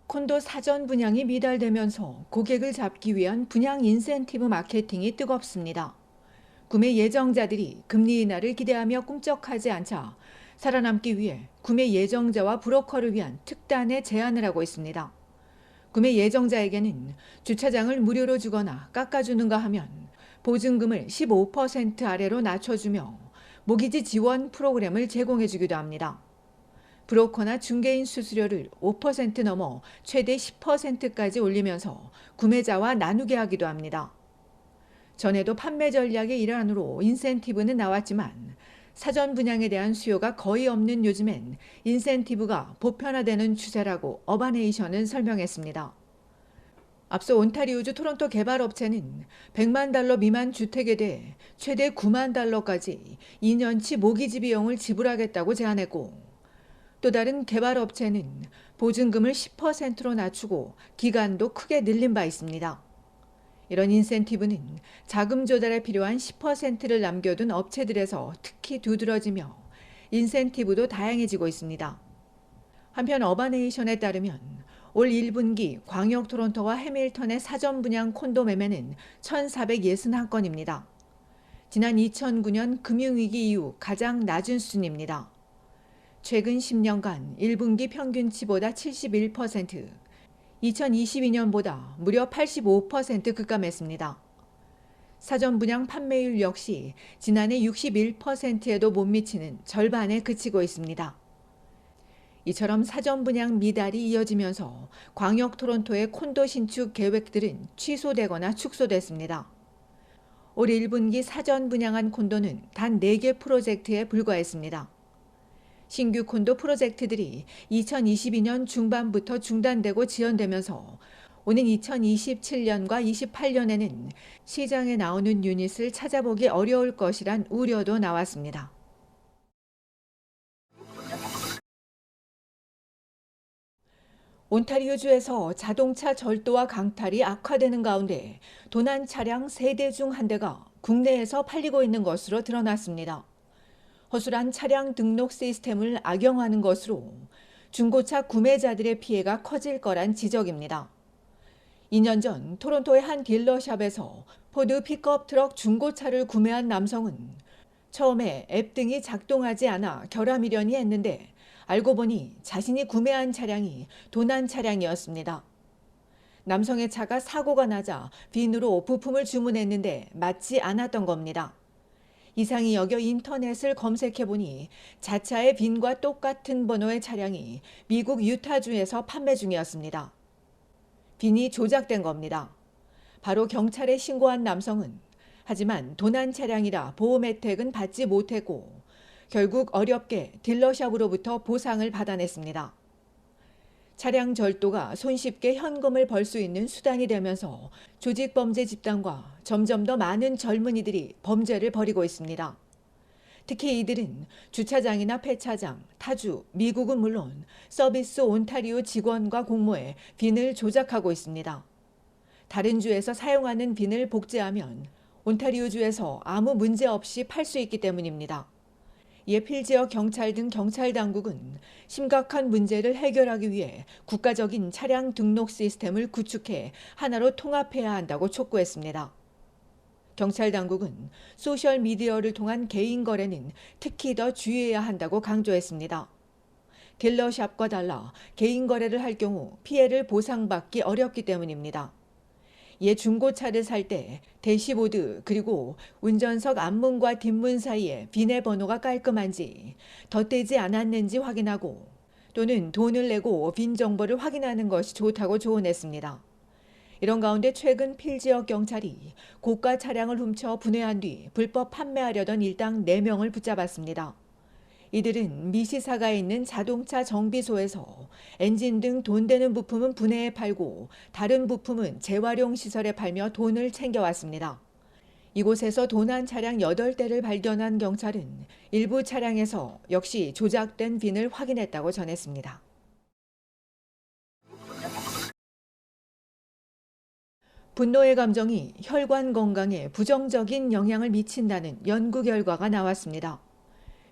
콘도 사전 분양이 미달되면서 고객을 잡기 위한 분양 인센티브 마케팅이 뜨겁습니다. 구매 예정자들이 금리 인하를 기대하며 꿈쩍하지 않자 살아남기 위해 구매 예정자와 브로커를 위한 특단의 제안을 하고 있습니다. 구매 예정자에게는 주차장을 무료로 주거나 깎아주는가 하면 보증금을 15% 아래로 낮춰주며 모기지 지원 프로그램을 제공해주기도 합니다. 브로커나 중개인 수수료를 5% 넘어 최대 10%까지 올리면서 구매자와 나누게 하기도 합니다. 전에도 판매 전략의 일환으로 인센티브는 나왔지만 사전 분양에 대한 수요가 거의 없는 요즘엔 인센티브가 보편화되는 추세라고 어바네이션은 설명했습니다. 앞서 온타리오주 토론토 개발업체는 100만 달러 미만 주택에 대해 최대 9만 달러까지 2년치 모기지 비용을 지불하겠다고 제안했고, 또 다른 개발업체는 보증금을 10%로 낮추고 기간도 크게 늘린 바 있습니다. 이런 인센티브는 자금 조달에 필요한 10%를 남겨둔 업체들에서 특히 두드러지며 인센티브도 다양해지고 있습니다. 한편 어바네이션에 따르면 올 1분기 광역 토론토와 해밀턴의 사전 분양 콘도 매매는 1,461건입니다. 지난 2009년 금융위기 이후 가장 낮은 수준입니다. 최근 10년간 1분기 평균치보다 71%, 2022년보다 무려 85% 급감했습니다. 사전 분양 판매율 역시 지난해 61%에도 못 미치는 절반에 그치고 있습니다. 이처럼 사전 분양 미달이 이어지면서 광역 토론토의 콘도 신축 계획들은 취소되거나 축소됐습니다. 올 1분기 사전 분양한 콘도는 단 4개 프로젝트에 불과했습니다. 신규 콘도 프로젝트들이 2022년 중반부터 중단되고 지연되면서 오는 2027년과 28년에는 시장에 나오는 유닛을 찾아보기 어려울 것이란 우려도 나왔습니다. 온타리오주에서 자동차 절도와 강탈이 악화되는 가운데 도난 차량 3대 중 1대가 국내에서 팔리고 있는 것으로 드러났습니다. 허술한 차량 등록 시스템을 악용하는 것으로 중고차 구매자들의 피해가 커질 거란 지적입니다. 2년 전 토론토의 한 딜러샵에서 포드 픽업 트럭 중고차를 구매한 남성은 처음에 앱 등이 작동하지 않아 결함이려니 했는데 알고 보니 자신이 구매한 차량이 도난 차량이었습니다. 남성의 차가 사고가 나자 빈으로 부품을 주문했는데 맞지 않았던 겁니다. 이상히 여겨 인터넷을 검색해보니 자차의 빈과 똑같은 번호의 차량이 미국 유타주에서 판매 중이었습니다. 빈이 조작된 겁니다. 바로 경찰에 신고한 남성은 하지만 도난 차량이라 보험 혜택은 받지 못했고 결국 어렵게 딜러샵으로부터 보상을 받아냈습니다. 차량 절도가 손쉽게 현금을 벌 수 있는 수단이 되면서 조직범죄 집단과 점점 더 많은 젊은이들이 범죄를 벌이고 있습니다. 특히 이들은 주차장이나 폐차장, 타주, 미국은 물론 서비스 온타리오 직원과 공모해 빈을 조작하고 있습니다. 다른 주에서 사용하는 빈을 복제하면 온타리오주에서 아무 문제 없이 팔 수 있기 때문입니다. 이에 필지역 경찰 등 경찰 당국은 심각한 문제를 해결하기 위해 국가적인 차량 등록 시스템을 구축해 하나로 통합해야 한다고 촉구했습니다. 경찰 당국은 소셜미디어를 통한 개인 거래는 특히 더 주의해야 한다고 강조했습니다. 딜러샵과 달라 개인 거래를 할 경우 피해를 보상받기 어렵기 때문입니다. 이에 중고차를 살 때 대시보드 그리고 운전석 앞문과 뒷문 사이에 빈의 번호가 깔끔한지 덧대지 않았는지 확인하고 또는 돈을 내고 빈 정보를 확인하는 것이 좋다고 조언했습니다. 이런 가운데 최근 필지역 경찰이 고가 차량을 훔쳐 분해한 뒤 불법 판매하려던 일당 4명을 붙잡았습니다. 이들은 미시사가에 있는 자동차 정비소에서 엔진 등 돈 되는 부품은 분해해 팔고 다른 부품은 재활용 시설에 팔며 돈을 챙겨왔습니다. 이곳에서 도난 차량 8대를 발견한 경찰은 일부 차량에서 역시 조작된 빈을 확인했다고 전했습니다. 분노의 감정이 혈관 건강에 부정적인 영향을 미친다는 연구 결과가 나왔습니다.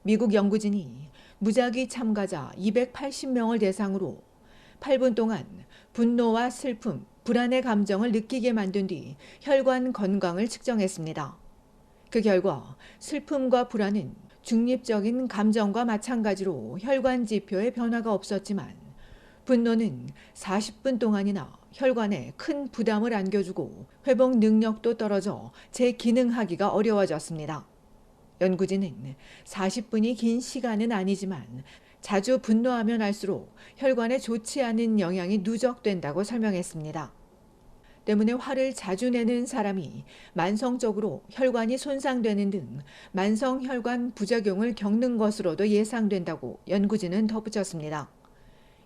미국 연구진이 무작위 참가자 280명을 대상으로 8분 동안 분노와 슬픔, 불안의 감정을 느끼게 만든 뒤 혈관 건강을 측정했습니다. 그 결과 슬픔과 불안은 중립적인 감정과 마찬가지로 혈관 지표에 변화가 없었지만 분노는 40분 동안이나 혈관에 큰 부담을 안겨주고 회복 능력도 떨어져 재기능하기가 어려워졌습니다. 연구진은 40분이 긴 시간은 아니지만 자주 분노하면 할수록 혈관에 좋지 않은 영향이 누적된다고 설명했습니다. 때문에 화를 자주 내는 사람이 만성적으로 혈관이 손상되는 등 만성혈관 부작용을 겪는 것으로도 예상된다고 연구진은 덧붙였습니다.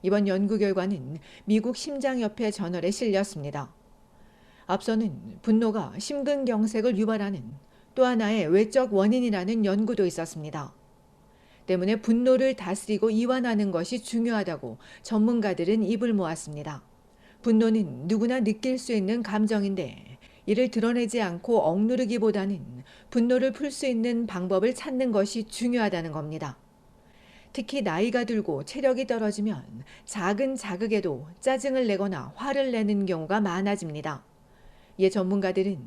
이번 연구 결과는 미국 심장협회 저널에 실렸습니다. 앞서는 분노가 심근경색을 유발하는 또 하나의 외적 원인이라는 연구도 있었습니다. 때문에 분노를 다스리고 이완하는 것이 중요하다고 전문가들은 입을 모았습니다. 분노는 누구나 느낄 수 있는 감정인데 이를 드러내지 않고 억누르기보다는 분노를 풀 수 있는 방법을 찾는 것이 중요하다는 겁니다. 특히 나이가 들고 체력이 떨어지면 작은 자극에도 짜증을 내거나 화를 내는 경우가 많아집니다. 이에 전문가들은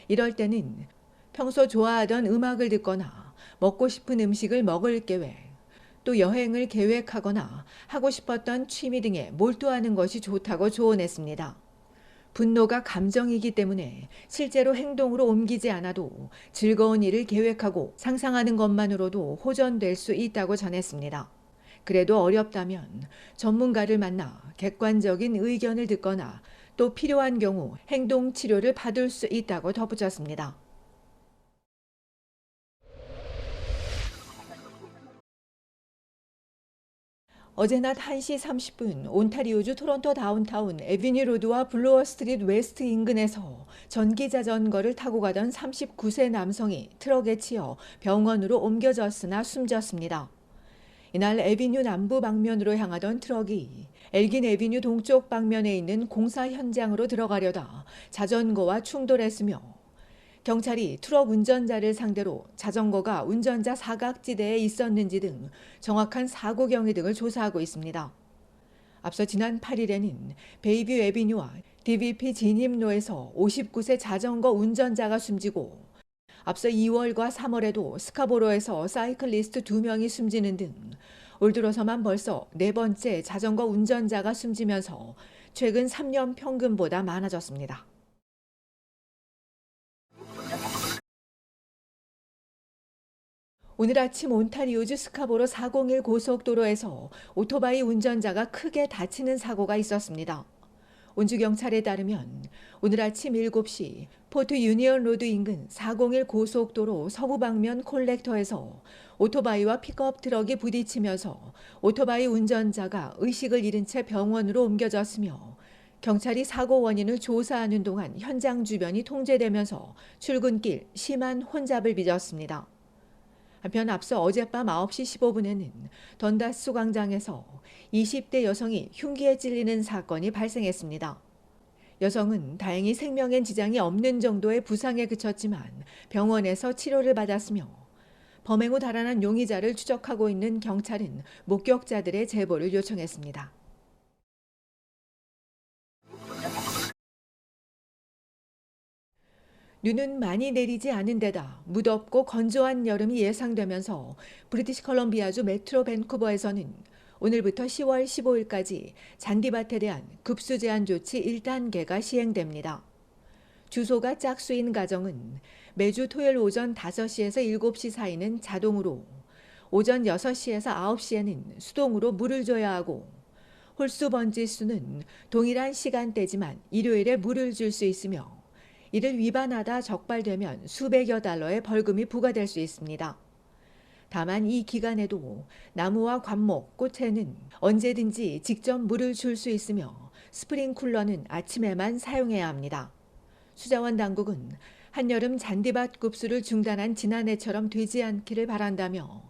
이럴 때는 평소 좋아하던 음악을 듣거나 먹고 싶은 음식을 먹을 계획, 또 여행을 계획하거나 하고 싶었던 취미 등에 몰두하는 것이 좋다고 조언했습니다. 분노가 감정이기 때문에 실제로 행동으로 옮기지 않아도 즐거운 일을 계획하고 상상하는 것만으로도 호전될 수 있다고 전했습니다. 그래도 어렵다면 전문가를 만나 객관적인 의견을 듣거나 또 필요한 경우 행동 치료를 받을 수 있다고 덧붙였습니다. 어제 낮 1시 30분 온타리오주 토론토 다운타운 에비뉴 로드와 블루어 스트리트 웨스트 인근에서 전기 자전거를 타고 가던 39세 남성이 트럭에 치여 병원으로 옮겨졌으나 숨졌습니다. 이날 에비뉴 남부 방면으로 향하던 트럭이 엘긴 에비뉴 동쪽 방면에 있는 공사 현장으로 들어가려다 자전거와 충돌했으며 경찰이 트럭 운전자를 상대로 자전거가 운전자 사각지대에 있었는지 등 정확한 사고 경위 등을 조사하고 있습니다. 앞서 지난 8일에는 베이뷰 에비뉴와 DVP 진입로에서 59세 자전거 운전자가 숨지고 앞서 2월과 3월에도 스카보로에서 사이클리스트 2명이 숨지는 등 올 들어서만 벌써 4번째 자전거 운전자가 숨지면서 최근 3년 평균보다 많아졌습니다. 오늘 아침 온타리오주 스카보로 401 고속도로에서 오토바이 운전자가 크게 다치는 사고가 있었습니다. 온주경찰에 따르면 오늘 아침 7시 포트 유니언 로드 인근 401 고속도로 서부 방면 콜렉터에서 오토바이와 픽업 트럭이 부딪히면서 오토바이 운전자가 의식을 잃은 채 병원으로 옮겨졌으며 경찰이 사고 원인을 조사하는 동안 현장 주변이 통제되면서 출근길 심한 혼잡을 빚었습니다. 한편 앞서 어젯밤 9시 15분에는 던다스 광장에서 20대 여성이 흉기에 찔리는 사건이 발생했습니다. 여성은 다행히 생명엔 지장이 없는 정도의 부상에 그쳤지만 병원에서 치료를 받았으며 범행 후 달아난 용의자를 추적하고 있는 경찰은 목격자들의 제보를 요청했습니다. 눈은 많이 내리지 않은 데다 무덥고 건조한 여름이 예상되면서 브리티시 컬럼비아주 메트로 밴쿠버에서는 오늘부터 10월 15일까지 잔디밭에 대한 급수 제한 조치 1단계가 시행됩니다. 주소가 짝수인 가정은 매주 토요일 오전 5시에서 7시 사이는 자동으로, 오전 6시에서 9시에는 수동으로 물을 줘야 하고 홀수 번지수는 동일한 시간대지만 일요일에 물을 줄 수 있으며 이를 위반하다 적발되면 수백여 달러의 벌금이 부과될 수 있습니다. 다만 이 기간에도 나무와 관목, 꽃에는 언제든지 직접 물을 줄 수 있으며 스프링쿨러는 아침에만 사용해야 합니다. 수자원 당국은 한여름 잔디밭 급수를 중단한 지난해처럼 되지 않기를 바란다며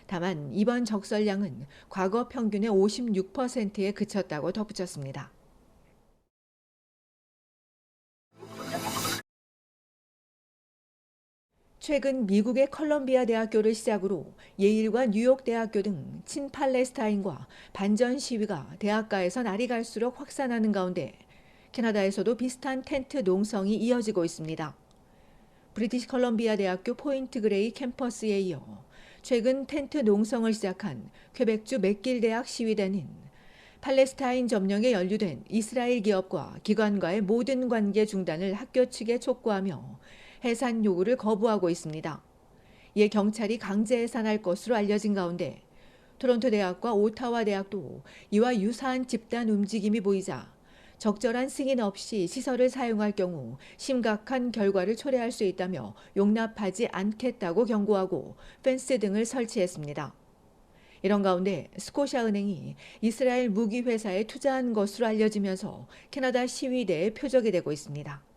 다만 이번 적설량은 과거 평균의 56%에 그쳤다고 덧붙였습니다. 최근 미국의 컬럼비아 대학교를 시작으로 예일과 뉴욕 대학교 등 친팔레스타인과 반전 시위가 대학가에서 날이 갈수록 확산하는 가운데 캐나다에서도 비슷한 텐트 농성이 이어지고 있습니다. 브리티시 컬럼비아 대학교 포인트 그레이 캠퍼스에 이어 최근 텐트 농성을 시작한 퀘벡주 맥길 대학 시위대는 팔레스타인 점령에 연루된 이스라엘 기업과 기관과의 모든 관계 중단을 학교 측에 촉구하며 해산 요구를 거부하고 있습니다. 이에 경찰이 강제 해산할 것으로 알려진 가운데 토론토 대학과 오타와 대학도 이와 유사한 집단 움직임이 보이자 적절한 승인 없이 시설을 사용할 경우 심각한 결과를 초래할 수 있다며 용납하지 않겠다고 경고하고 펜스 등을 설치했습니다. 이런 가운데 스코샤은행이 이스라엘 무기 회사에 투자한 것으로 알려지면서 캐나다 시위대의 표적이 되고 있습니다.